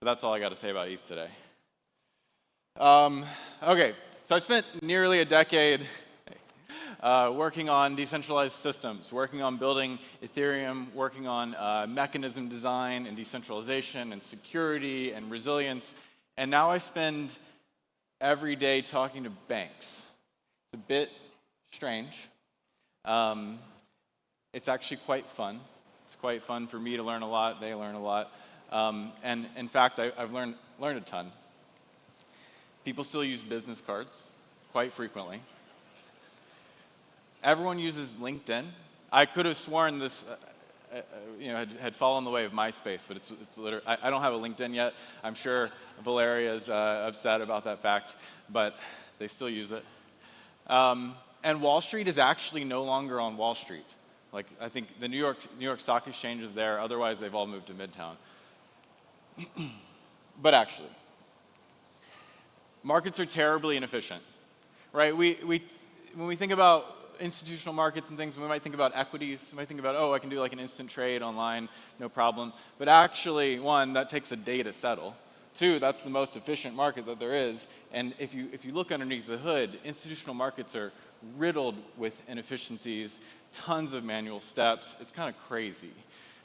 that's all I got to say about ETH today. Okay, so I spent nearly a decade working on decentralized systems, working on building Ethereum, working on mechanism design and decentralization and security and resilience. And now I spend every day talking to banks. It's a bit strange. It's actually quite fun. It's quite fun for me to learn a lot. They learn a lot. And in fact, I've learned a ton. People still use business cards quite frequently. Everyone uses LinkedIn. I could have sworn this had fallen the way of MySpace, but it's literally, I don't have a LinkedIn yet. I'm sure Valeria is upset about that fact, but they still use it. And Wall Street is actually no longer on Wall Street. Like, I think the New York Stock Exchange is there. Otherwise, they've all moved to Midtown. But actually, markets are terribly inefficient, right? When we think about institutional markets and things, we might think about equities. We might think about, oh, I can do like an instant trade online, no problem. But actually, one, that takes a day to settle. Two, that's the most efficient market that there is. And if you look underneath the hood, institutional markets are riddled with inefficiencies, tons of manual steps. It's kind of crazy.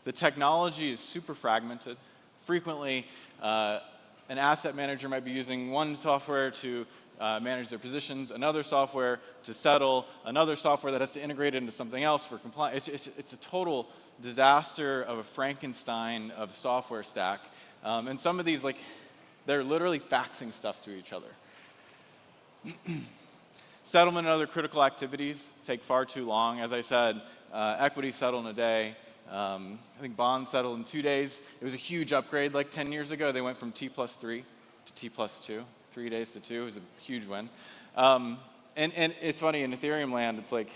The technology is super fragmented. Frequently, an asset manager might be using one software to manage their positions, another software to settle, another software that has to integrate into something else for compliance. It's a total disaster of a Frankenstein of software stack. And some of these, they're literally faxing stuff to each other. Settlement and other critical activities take far too long. As I said, equities settle in a day. I think bonds settle in 2 days. It was a huge upgrade. Like 10 years ago, they went from T+3 to T+2. 3 days to 2 is a huge win. And it's funny, in Ethereum land, it's like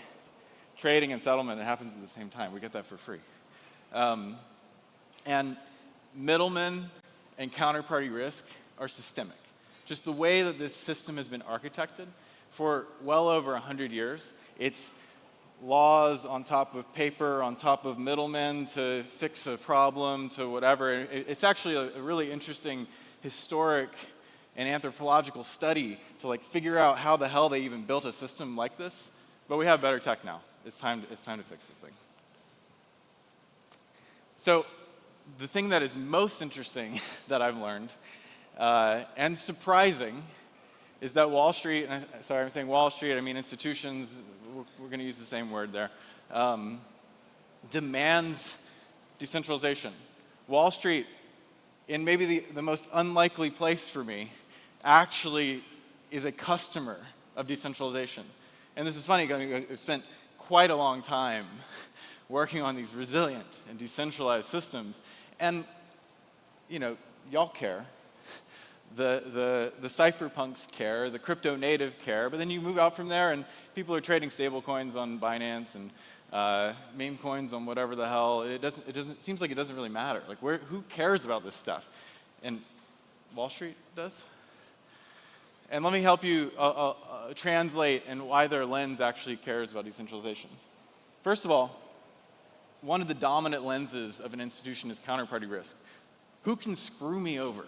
trading and settlement, it happens at the same time. We get that for free. And middlemen and counterparty risk are systemic. Just the way that this system has been architected for well over 100 years, it's laws on top of paper, on top of middlemen to fix a problem, to whatever. It's actually a really interesting historic and anthropological study to figure out how the hell they even built a system like this. But we have better tech now. It's time to fix this thing. So the thing that is most interesting that I've learned and surprising is that Wall Street, sorry, I'm saying Wall Street, I mean institutions, we're going to use the same word there, demands decentralization. Wall Street, in maybe the most unlikely place for me, actually is a customer of decentralization. And this is funny, I've spent quite a long time working on these resilient and decentralized systems. And, y'all care. The cypherpunks care, the crypto native care, but then you move out from there and people are trading stable coins on Binance and meme coins on whatever the hell. It seems like it doesn't really matter. Who cares about this stuff? And Wall Street does. And let me help you translate and why their lens actually cares about decentralization. First of all, one of the dominant lenses of an institution is counterparty risk. Who can screw me over?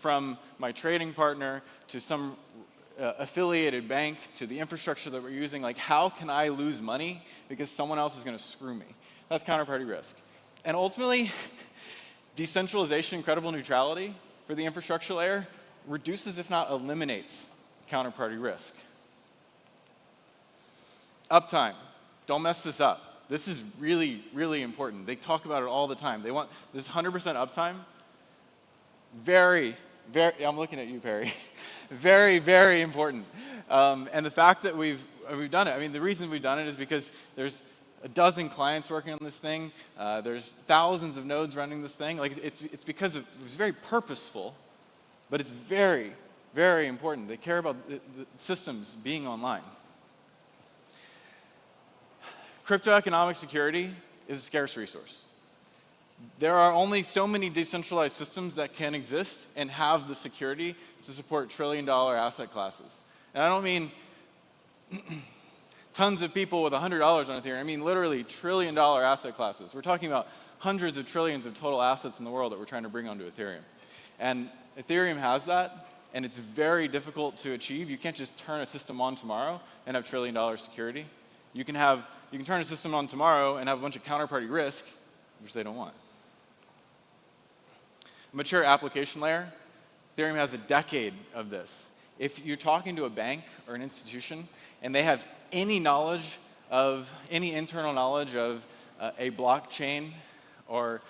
From my trading partner to some affiliated bank to the infrastructure that we're using, how can I lose money because someone else is going to screw me? That's counterparty risk. And ultimately, decentralization, credible neutrality for the infrastructure layer reduces, if not eliminates, counterparty risk. Uptime. Don't mess this up. This is really, really important. They talk about it all the time. They want this 100% uptime. Very, I'm looking at you, Perry. Very, very important. And the fact that we've done it, the reason we've done it is because there's a dozen clients working on this thing. There's thousands of nodes running this thing. It's because it was very purposeful, but it's very, very important. They care about the systems being online. Cryptoeconomic security is a scarce resource. There are only so many decentralized systems that can exist and have the security to support trillion-dollar asset classes. And I don't mean tons of people with $100 on Ethereum. I mean literally trillion-dollar asset classes. We're talking about hundreds of trillions of total assets in the world that we're trying to bring onto Ethereum. And Ethereum has that, and it's very difficult to achieve. You can't just turn a system on tomorrow and have trillion-dollar security. You can turn a system on tomorrow and have a bunch of counterparty risk, which they don't want. Mature application layer, Ethereum has a decade of this. If you're talking to a bank or an institution and they have any internal knowledge of a blockchain or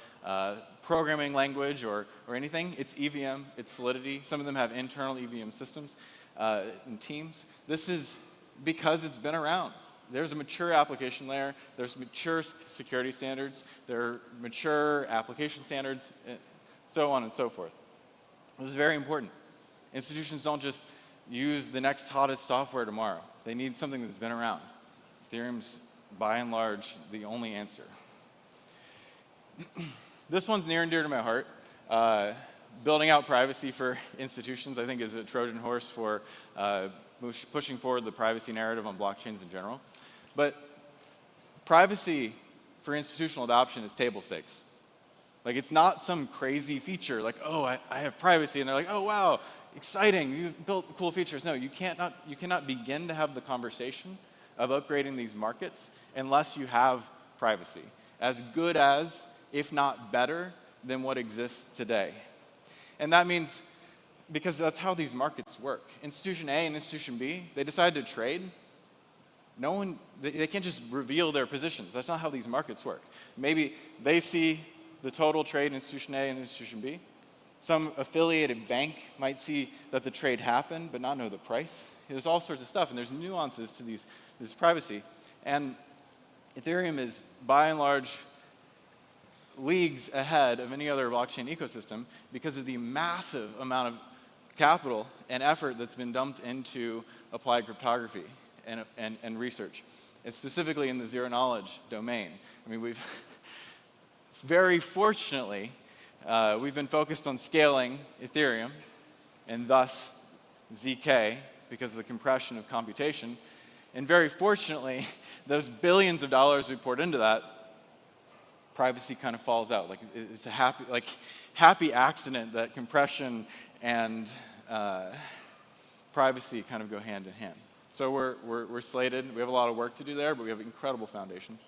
programming language or anything, it's EVM, it's Solidity. Some of them have internal EVM systems and teams. This is because it's been around. There's a mature application layer, there's mature security standards, there are mature application standards, so on and so forth. This is very important. Institutions don't just use the next hottest software tomorrow. They need something that's been around. Ethereum's, by and large, the only answer. This one's near and dear to my heart. Building out privacy for institutions, I think, is a Trojan horse for pushing forward the privacy narrative on blockchains in general. But privacy for institutional adoption is table stakes. Like, it's not some crazy feature like, oh, I have privacy, and they're like, oh, wow, exciting, you've built cool features. No, you cannot begin to have the conversation of upgrading these markets unless you have privacy, as good as, if not better, than what exists today. And that means, because that's how these markets work. Institution A and Institution B, they decide to trade. They can't just reveal their positions. That's not how these markets work. Maybe they see the total trade in Institution A and Institution B. Some affiliated bank might see that the trade happened, but not know the price. There's all sorts of stuff, and there's nuances to this privacy. And Ethereum is, by and large, leagues ahead of any other blockchain ecosystem because of the massive amount of capital and effort that's been dumped into applied cryptography and research, and specifically in the zero-knowledge domain. I mean, very fortunately, we've been focused on scaling Ethereum, and thus ZK, because of the compression of computation. And very fortunately, those billions of dollars we poured into that, privacy kind of falls out. Like, it's a happy accident that compression and privacy kind of go hand in hand. So we're slated. We have a lot of work to do there, but we have incredible foundations.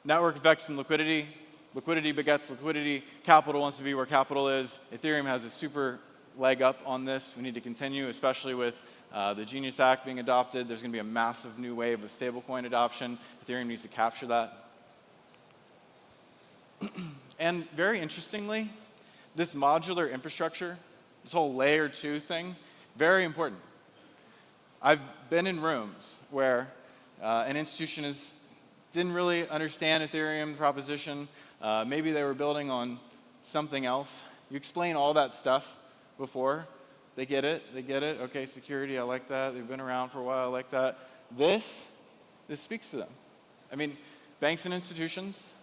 Network effects and liquidity. Liquidity begets liquidity. Capital wants to be where capital is. Ethereum has a super leg up on this. We need to continue, especially with the Genius Act being adopted. There's going to be a massive new wave of stablecoin adoption. Ethereum needs to capture that. And very interestingly, this modular infrastructure, this whole layer 2 thing, very important. I've been in rooms where an institution didn't really understand Ethereum proposition. Maybe they were building on something else. You explain all that stuff before. They get it. Okay, security, I like that. They've been around for a while, I like that. This speaks to them. I mean, banks and institutions,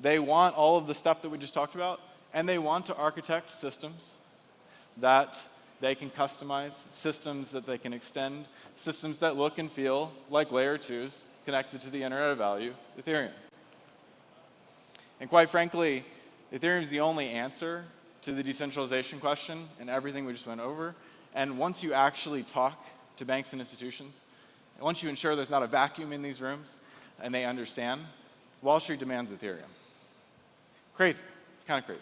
they want all of the stuff that we just talked about, and they want to architect systems that they can customize, systems that they can extend, systems that look and feel like layer 2s connected to the Internet of Value, Ethereum. And quite frankly, Ethereum is the only answer to the decentralization question and everything we just went over. And once you actually talk to banks and institutions, and once you ensure there's not a vacuum in these rooms and they understand, Wall Street demands Ethereum. Crazy. It's kind of crazy.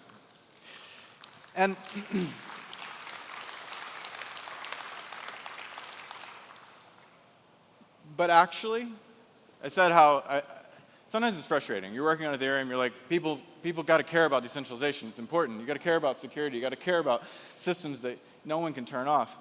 And but actually, I said how sometimes it's frustrating. You're working on Ethereum, you're like, people got to care about decentralization. It's important. You got to care about security. You got to care about systems that no one can turn off.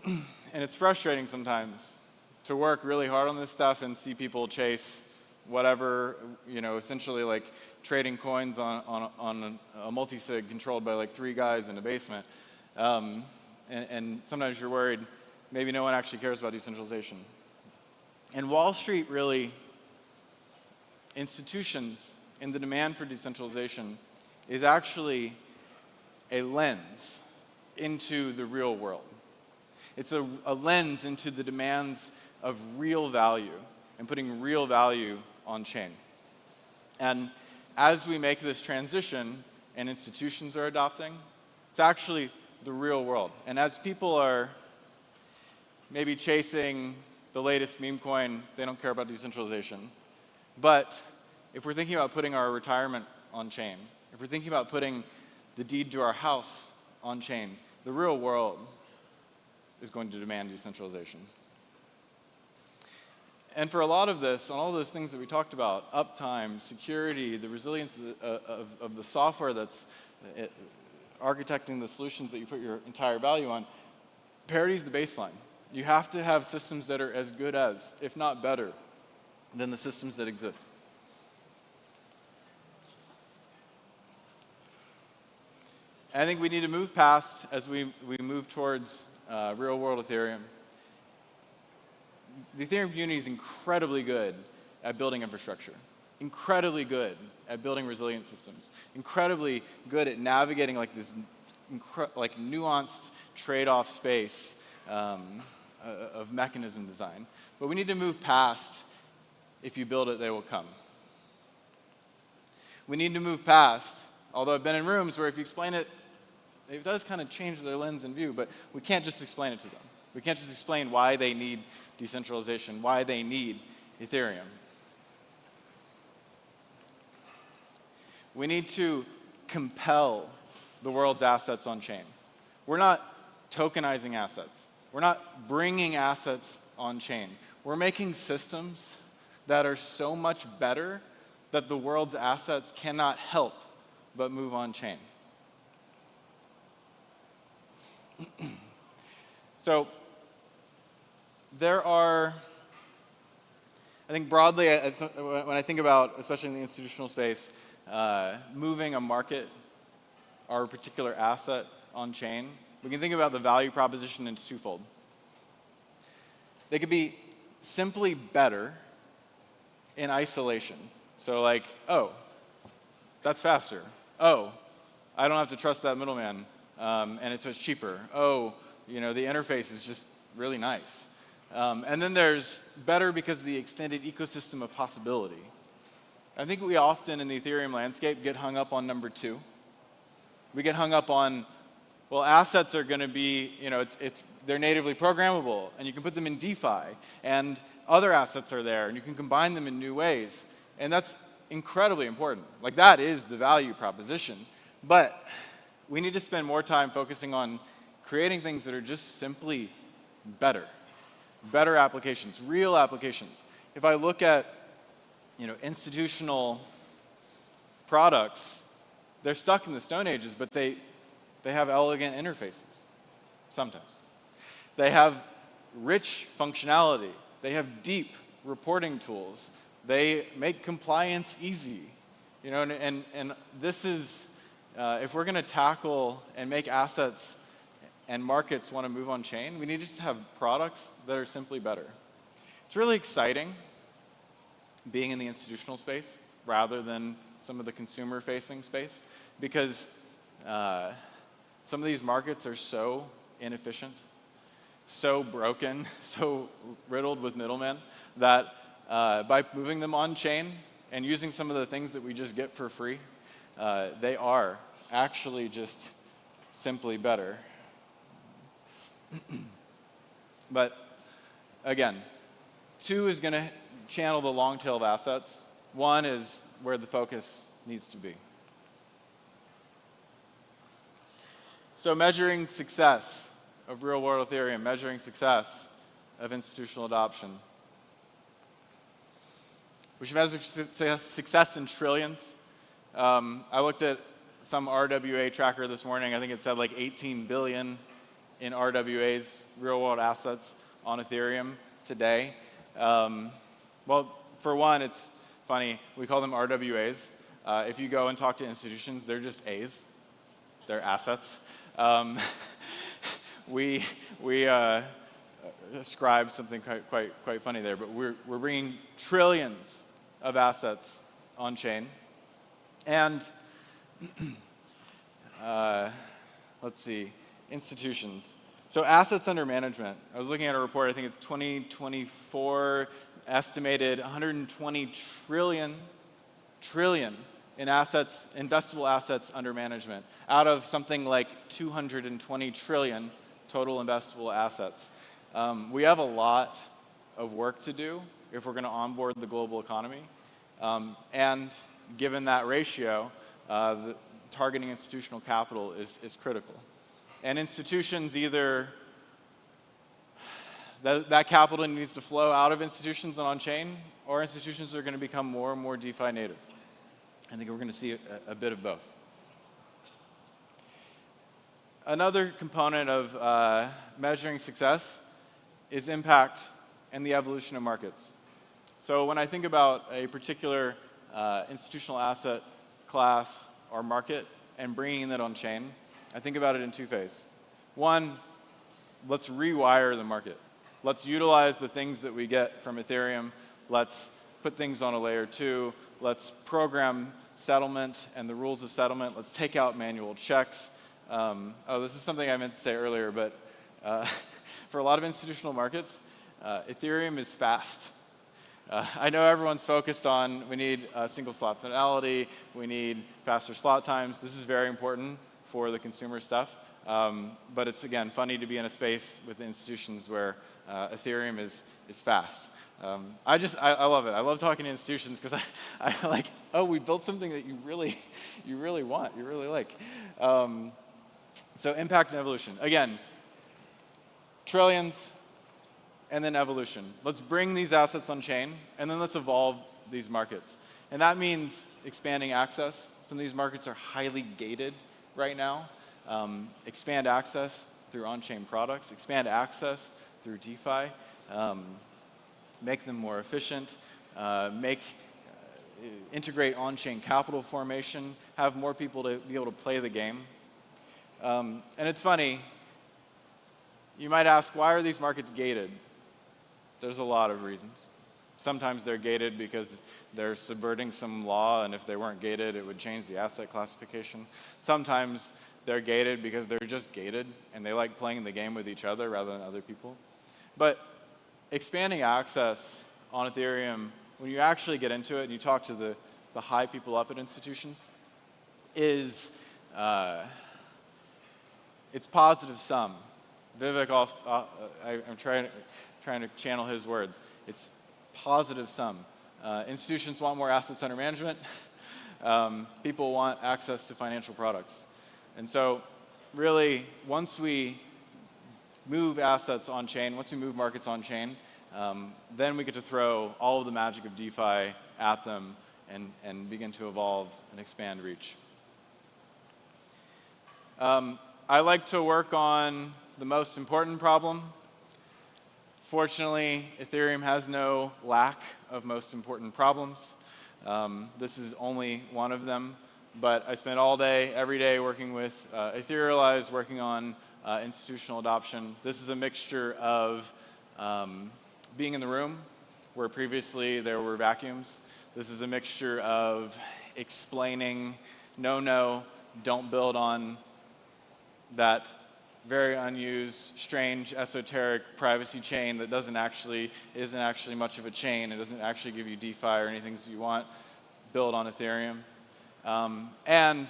And it's frustrating sometimes to work really hard on this stuff and see people chase whatever, essentially like trading coins on a multi-sig controlled by like 3 guys in a basement. And sometimes you're worried maybe no one actually cares about decentralization. And Wall Street really, institutions in the demand for decentralization is actually a lens into the real world. It's a lens into the demands of real value and putting real value on chain. And as we make this transition and institutions are adopting. It's actually the real world. And as people are maybe chasing the latest meme coin, they don't care about decentralization. But if we're thinking about putting our retirement on chain, if we're thinking about putting the deed to our house on chain, the real world is going to demand decentralization. And for a lot of this, on all those things that we talked about, uptime, security, the resilience of the software that's architecting the solutions that you put your entire value on, parity is the baseline. You have to have systems that are as good as, if not better, than the systems that exist. And I think we need to move past, as we move towards real-world Ethereum. The Ethereum community is incredibly good at building infrastructure, incredibly good at building resilient systems, incredibly good at navigating like this nuanced trade-off space of mechanism design. But we need to move past, if you build it, they will come. We need to move past, although I've been in rooms where if you explain it, it does kind of change their lens and view, but we can't just explain it to them. We can't just explain why they need decentralization, why they need Ethereum. We need to compel the world's assets on chain. We're not tokenizing assets. We're not bringing assets on chain. We're making systems that are so much better that the world's assets cannot help but move on chain. So there are, I think broadly, when I think about, especially in the institutional space, moving a market or a particular asset on chain, we can think about the value proposition in twofold. They could be simply better in isolation. So like, oh, that's faster. Oh, I don't have to trust that middleman, and it's much cheaper. Oh, the interface is just really nice. And then there's better because of the extended ecosystem of possibility. I think we often in the Ethereum landscape get hung up on number two. We get hung up on, well, assets are going to be, they're natively programmable, and you can put them in DeFi, and other assets are there, and you can combine them in new ways. And that's incredibly important. Like, that is the value proposition. But we need to spend more time focusing on creating things that are just simply better. Better applications, real applications. If I look at, institutional products, they're stuck in the Stone Ages, but they have elegant interfaces, sometimes. They have rich functionality. They have deep reporting tools. They make compliance easy. And this is, if we're going to tackle and make assets and markets want to move on chain, we need to just have products that are simply better. It's really exciting being in the institutional space rather than some of the consumer-facing space, because some of these markets are so inefficient, so broken, so riddled with middlemen, that by moving them on chain and using some of the things that we just get for free, they are actually just simply better. But again, two is going to channel the long tail of assets. One is where the focus needs to be. So measuring success of real world Ethereum, measuring success of institutional adoption. We should measure success in trillions. I looked at some RWA tracker this morning. I think it said like 18 billion in RWAs, real world assets, on Ethereum today. Well, for one, it's funny. We call them RWAs. If you go and talk to institutions, they're just A's. They're assets. We ascribe something quite funny there, but we're bringing trillions of assets on chain. And let's see, institutions. So assets under management. I was looking at a report, I think it's 2024, estimated 120 trillion in assets, investable assets under management, out of something like 220 trillion total investable assets. We have a lot of work to do if we're going to onboard the global economy. And given that ratio, targeting institutional capital is critical. And institutions either, that capital needs to flow out of institutions and on-chain, or institutions are going to become more and more DeFi native. I think we're going to see a bit of both. Another component of measuring success is impact and the evolution of markets. So when I think about a particular institutional asset class or market and bringing that on-chain, I think about it in two phases. One, let's rewire the market. Let's utilize the things that we get from Ethereum. Let's put things on a layer 2. Let's program settlement and the rules of settlement. Let's take out manual checks. This is something I meant to say earlier, but for a lot of institutional markets, Ethereum is fast. I know everyone's focused on we need single slot finality, we need faster slot times. This is very important for the consumer stuff. But it's, again, funny to be in a space with institutions where Ethereum is fast. I love it. I love talking to institutions because I like, oh, we built something that you really want, you really like. So impact and evolution. Again, trillions and then evolution. Let's bring these assets on chain and then let's evolve these markets. And that means expanding access. Some of these markets are highly gated right now. Expand access through on-chain products. Expand access through DeFi. Make them more efficient. Integrate on-chain capital formation. Have more people to be able to play the game. And it's funny. You might ask, why are these markets gated? There's a lot of reasons. Sometimes they're gated because they're subverting some law, and if they weren't gated, it would change the asset classification. Sometimes they're gated because they're just gated, and they like playing the game with each other rather than other people. But expanding access on Ethereum, when you actually get into it and you talk to the high people up at institutions, is it's positive sum. Vivek, I'm trying to channel his words. It's positive sum. Institutions want more assets under management. People want access to financial products. And so really, once we move assets on chain, once we move markets on chain, then we get to throw all of the magic of DeFi at them and begin to evolve and expand reach. I like to work on the most important problem. Fortunately, Ethereum has no lack of most important problems. This is only one of them, but I spend all day, every day working with Etherealized, working on institutional adoption. This is a mixture of being in the room, where previously there were vacuums. This is a mixture of explaining, no, don't build on that very unused, strange, esoteric privacy chain that isn't actually much of a chain. It doesn't actually give you DeFi or anything that you want. Build on Ethereum. And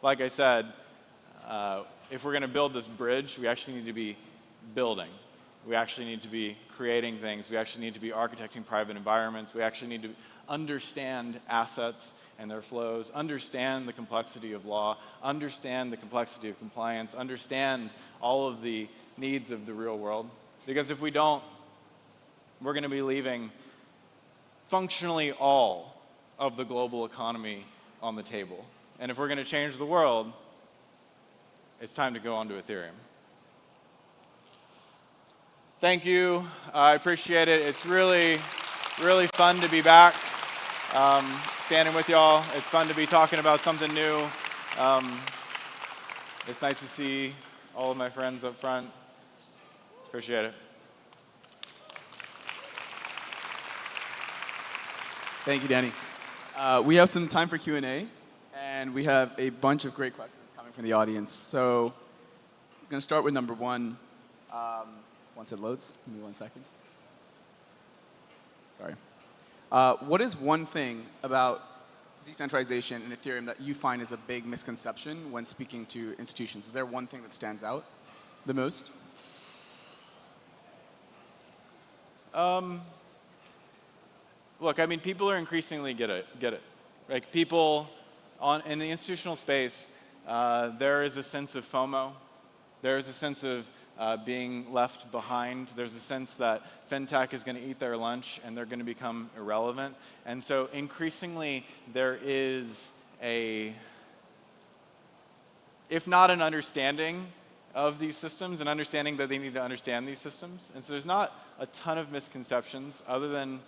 like I said, if we're going to build this bridge, we actually need to be building. We actually need to be creating things. We actually need to be architecting private environments. We actually need to understand assets and their flows, understand the complexity of law, understand the complexity of compliance, understand all of the needs of the real world. Because if we don't, we're going to be leaving functionally all of the global economy on the table. And if we're going to change the world, it's time to go onto Ethereum. Thank you. I appreciate it. It's really fun to be back, standing with y'all. It's fun to be talking about something new. It's nice to see all of my friends up front. Appreciate it. Thank you, Danny. We have some time for Q&A, and we have a bunch of great questions coming from the audience. So I'm going to start with number one. Once it loads, give me 1 second. Sorry. What is one thing about decentralization in Ethereum that you find is a big misconception when speaking to institutions? Is there one thing that stands out the most? Look, I mean, people are increasingly get it. Like people in the institutional space, there is a sense of FOMO. There is a sense of being left behind. There's a sense that fintech is going to eat their lunch and they're going to become irrelevant. And so increasingly there is if not an understanding of these systems, an understanding that they need to understand these systems. And so there's not a ton of misconceptions other than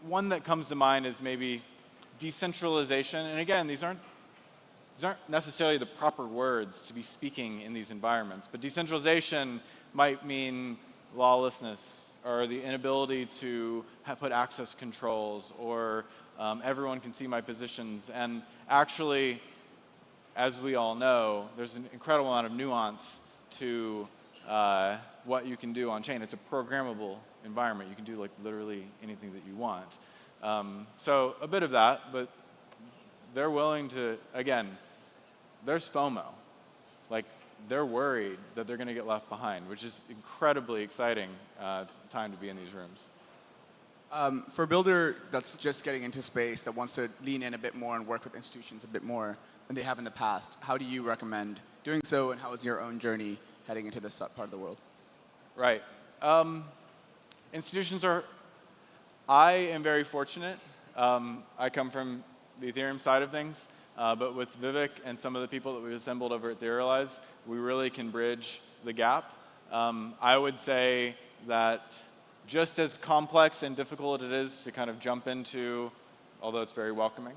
one that comes to mind is maybe decentralization. And again, these aren't necessarily the proper words to be speaking in these environments, but decentralization might mean lawlessness or the inability to put access controls or everyone can see my positions. And actually, as we all know, there's an incredible amount of nuance to what you can do on chain. It's a programmable environment. You can do like literally anything that you want. So a bit of that, but they're willing to, again, there's FOMO. Like they're worried that they're going to get left behind, which is incredibly exciting time to be in these rooms. For a builder that's just getting into space that wants to lean in a bit more and work with institutions a bit more than they have in the past, how do you recommend doing so, and how is your own journey heading into this part of the world? Right. Institutions are, I am very fortunate. I come from the Ethereum side of things, but with Vivek and some of the people that we've assembled over at Decentralized, we really can bridge the gap. I would say that just as complex and difficult it is to kind of jump into, although it's very welcoming,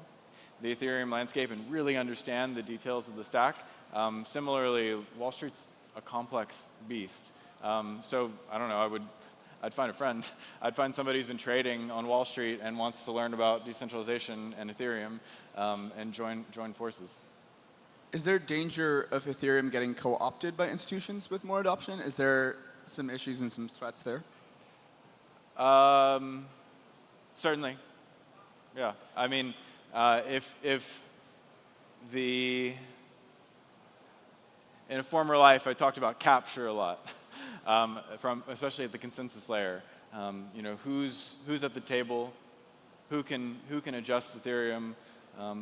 the Ethereum landscape and really understand the details of the stack, similarly, Wall Street's a complex beast. So I don't know, I'd find a friend. I'd find somebody who's been trading on Wall Street and wants to learn about decentralization and Ethereum and join forces. Is there danger of Ethereum getting co-opted by institutions with more adoption? Is there some issues and some threats there? Certainly. Yeah. I mean, if in a former life, I talked about capture a lot, especially at the consensus layer. You know, who's at the table, who can adjust Ethereum,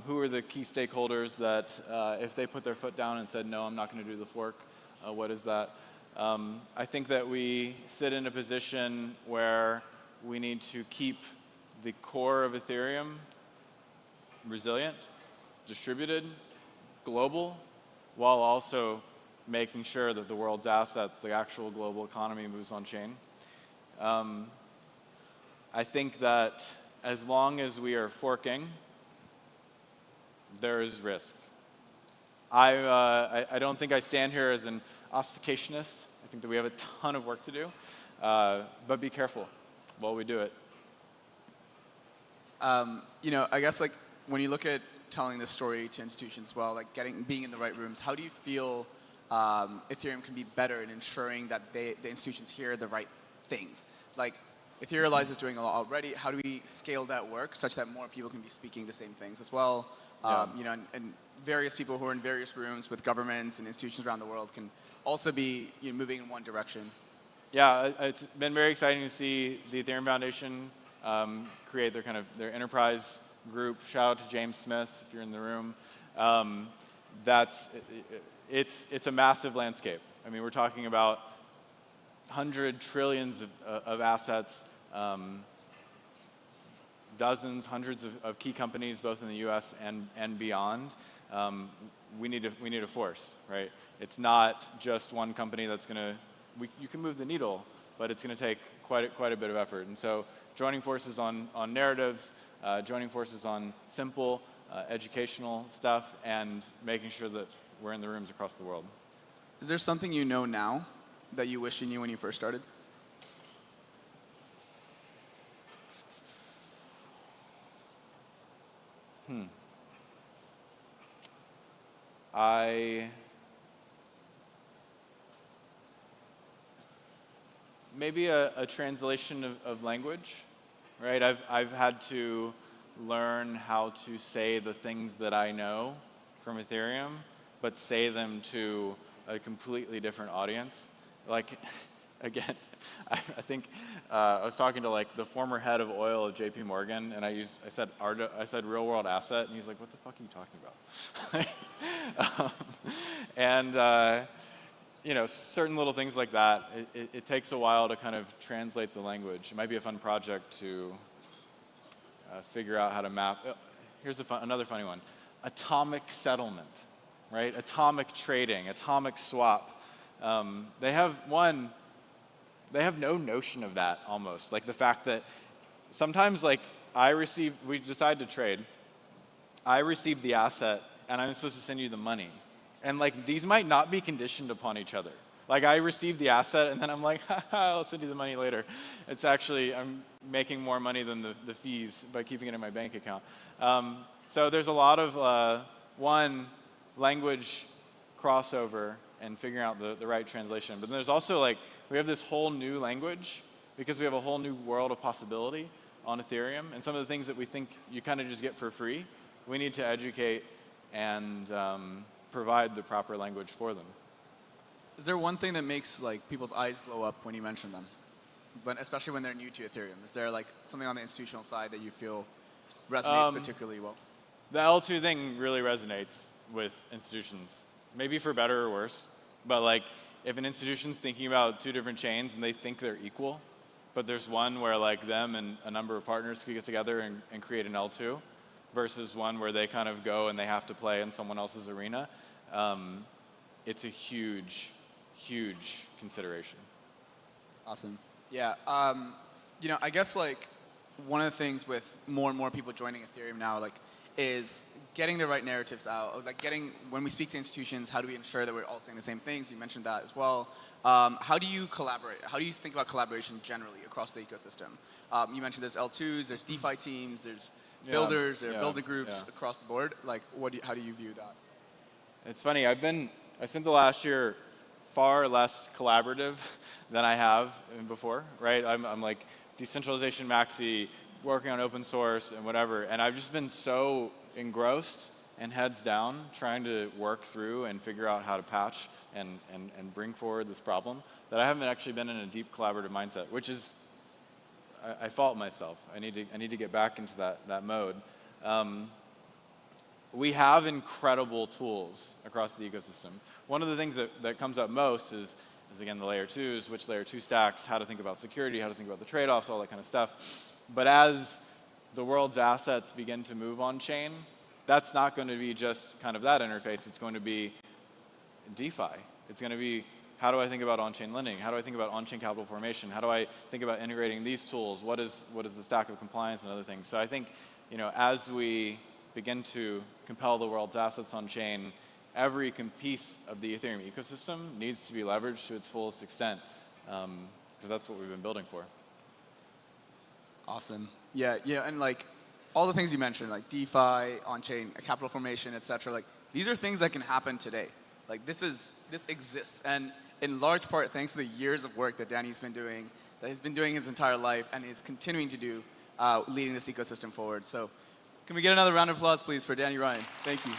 who are the key stakeholders that if they put their foot down and said, no, I'm not going to do the fork, what is that? I think that we sit in a position where we need to keep the core of Ethereum resilient, distributed, global, while also making sure that the world's assets, the actual global economy, moves on chain. I think that as long as we are forking, there is risk. I don't think I stand here as an ossificationist. I think that we have a ton of work to do, but be careful while we do it. You know, I guess like when you look at telling this story to institutions as well, like being in the right rooms, how do you feel Ethereum can be better in ensuring that the institutions hear the right things? Like, Etherealize is doing a lot already. How do we scale that work such that more people can be speaking the same things as well? Yeah. You know, and various people who are in various rooms with governments and institutions around the world can also be moving in one direction. Yeah, it's been very exciting to see the Ethereum Foundation create their enterprise group. Shout out to James Smith if you're in the room. It's a massive landscape. I mean, we're talking about 100 trillions of assets, dozens, hundreds of key companies, both in the U.S. and beyond. We need a force, right? It's not just one company that's going to. You can move the needle, but it's going to take quite a bit of effort. And so, joining forces on narratives, joining forces on simple educational stuff, and making sure that we're in the rooms across the world. Is there something you know now that you wish you knew when you first started? Maybe a translation of language, right? I've had to learn how to say the things that I know from Ethereum, but say them to a completely different audience. Like, again, I think I was talking to like the former head of oil of JP Morgan, and I said real world asset, and he's like, what the fuck are you talking about? And you know, certain little things like that, it takes a while to kind of translate the language. It might be a fun project to figure out how to map. Here's another funny one. Atomic settlement, right? Atomic trading, atomic swap. They have no notion of that almost. Like the fact that sometimes like we decide to trade, I receive the asset and I'm supposed to send you the money. And like these might not be conditioned upon each other. Like I receive the asset and then I'm like, I'll send you the money later. It's actually, I'm making more money than the fees by keeping it in my bank account. So there's a lot of, language crossover and figuring out the right translation. But then there's also like, we have this whole new language because we have a whole new world of possibility on Ethereum. And some of the things that we think you kind of just get for free, we need to educate and provide the proper language for them. Is there one thing that makes like people's eyes glow up when you mention them, especially when they're new to Ethereum? Is there like something on the institutional side that you feel resonates particularly well? The L2 thing really resonates with institutions, maybe for better or worse. But like, if an institution's thinking about two different chains and they think they're equal, but there's one where like them and a number of partners could get together and create an L2, versus one where they kind of go and they have to play in someone else's arena, it's a huge, huge consideration. Awesome. Yeah. You know, I guess like one of the things with more and more people joining Ethereum now, like, is getting the right narratives out. Like when we speak to institutions, how do we ensure that we're all saying the same things? You mentioned that as well. How do you collaborate? How do you think about collaboration generally across the ecosystem? You mentioned there's L2s, there's DeFi teams, there's builders, there are builder groups across the board. Like, how do you view that? It's funny. I spent the last year far less collaborative than I have before. Right? I'm like decentralization maxi, working on open source and whatever, and I've just been so engrossed and heads down trying to work through and figure out how to patch and bring forward this problem that I haven't actually been in a deep collaborative mindset, which is, I fault myself. I need to get back into that mode. We have incredible tools across the ecosystem. One of the things that comes up most is again the layer 2s, which layer 2 stacks, how to think about security, how to think about the trade-offs, all that kind of stuff. But as the world's assets begin to move on chain, that's not going to be just kind of that interface. It's going to be DeFi. It's going to be, how do I think about on-chain lending? How do I think about on-chain capital formation? How do I think about integrating these tools? What is the stack of compliance and other things? So I think, you know, as we begin to compel the world's assets on chain, every piece of the Ethereum ecosystem needs to be leveraged to its fullest extent, because that's what we've been building for. Awesome. Yeah, and like all the things you mentioned, like DeFi, on-chain, capital formation, et cetera, like these are things that can happen today. Like this exists, and in large part thanks to the years of work that Danny's been doing, that he's been doing his entire life, and is continuing to do, leading this ecosystem forward. So can we get another round of applause, please, for Danny Ryan? Thank you.